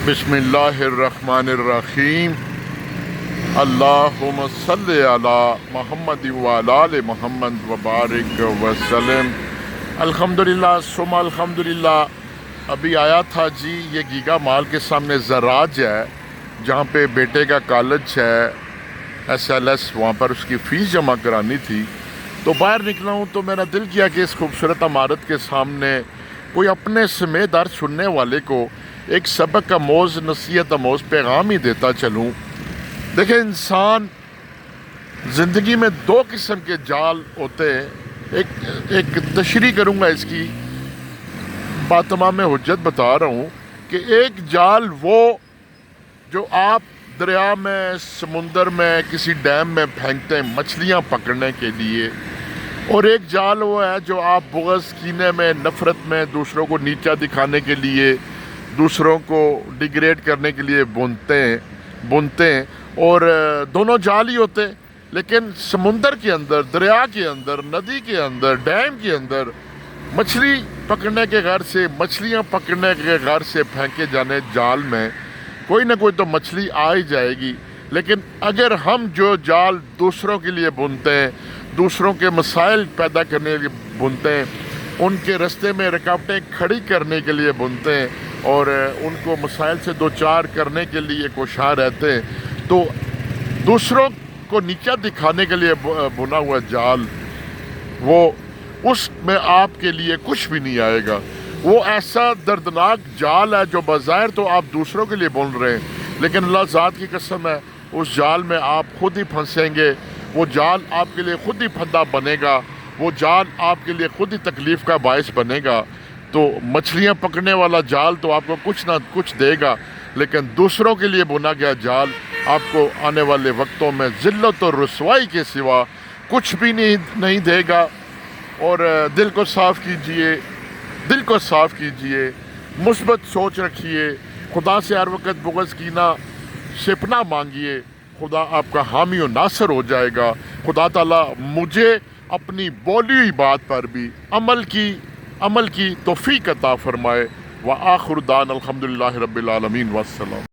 بسم اللہ الرحمن الرحیم اللہم صلی علی محمد وعلی آل محمد وبارک وسلم۔ الحمدللہ ثم الحمدللہ۔ ابھی آیا تھا جی، یہ گیگا مال کے سامنے زراج ہے جہاں پہ بیٹے کا کالج ہے SLS، وہاں پر اس کی فیس جمع کرانی تھی، تو باہر نکلا ہوں تو میرا دل کیا کہ اس خوبصورت عمارت کے سامنے کوئی اپنے سمیت ہر سننے والے کو ایک سبق آموز، نصیحت آموز پیغام ہی دیتا چلوں۔ دیکھیں، انسان زندگی میں دو قسم کے جال ہوتے ہیں۔ ایک تشریح کروں گا اس کی، بات تمام حجت بتا رہا ہوں کہ ایک جال وہ جو آپ دریا میں، سمندر میں، کسی ڈیم میں پھینکتے ہیں مچھلیاں پکڑنے کے لیے، اور ایک جال وہ ہے جو آپ بغض، کینے میں، نفرت میں، دوسروں کو نیچا دکھانے کے لیے، دوسروں کو ڈیگریڈ کرنے کے لیے بنتے ہیں، اور دونوں جال ہی ہوتے ہیں۔ لیکن سمندر کے اندر، دریا کے اندر، ندی کے اندر، ڈیم کے اندر مچھلی پکڑنے کے غرض سے، مچھلیاں پکڑنے کے غرض سے پھینکے جانے جال میں کوئی نہ کوئی تو مچھلی آ ہی جائے گی۔ لیکن اگر ہم جو جال دوسروں کے لیے بنتے ہیں، دوسروں کے مسائل پیدا کرنے کے لیے بنتے ہیں، ان کے رستے میں رکاوٹیں کھڑی کرنے کے لیے بنتے ہیں اور ان کو مسائل سے دوچار کرنے کے لیے کوشاں رہتے ہیں، تو دوسروں کو نیچا دکھانے کے لیے بنا ہوا جال، وہ اس میں آپ کے لیے کچھ بھی نہیں آئے گا۔ وہ ایسا دردناک جال ہے جو بظاہر تو آپ دوسروں کے لیے بن رہے ہیں، لیکن اللہ ذات کی قسم ہے اس جال میں آپ خود ہی پھنسیں گے۔ وہ جال آپ کے لیے خود ہی پھندا بنے گا، وہ جال آپ کے لیے خود ہی تکلیف کا باعث بنے گا۔ تو مچھلیاں پکڑنے والا جال تو آپ کو کچھ نہ کچھ دے گا، لیکن دوسروں کے لیے بنا گیا جال آپ کو آنے والے وقتوں میں ذلت اور رسوائی کے سوا کچھ بھی نہیں دے گا۔ اور دل کو صاف کیجئے، دل کو صاف کیجئے، مثبت سوچ رکھیے، خدا سے ہر وقت بغض، کینہ سے پناہ مانگیے، خدا آپ کا حامی و ناصر ہو جائے گا۔ خدا تعالیٰ مجھے اپنی بولی ہوئی بات پر بھی عمل کی توفیق عطا فرمائے۔ وآخر دعوانا الحمدللہ رب العالمین، والسلام۔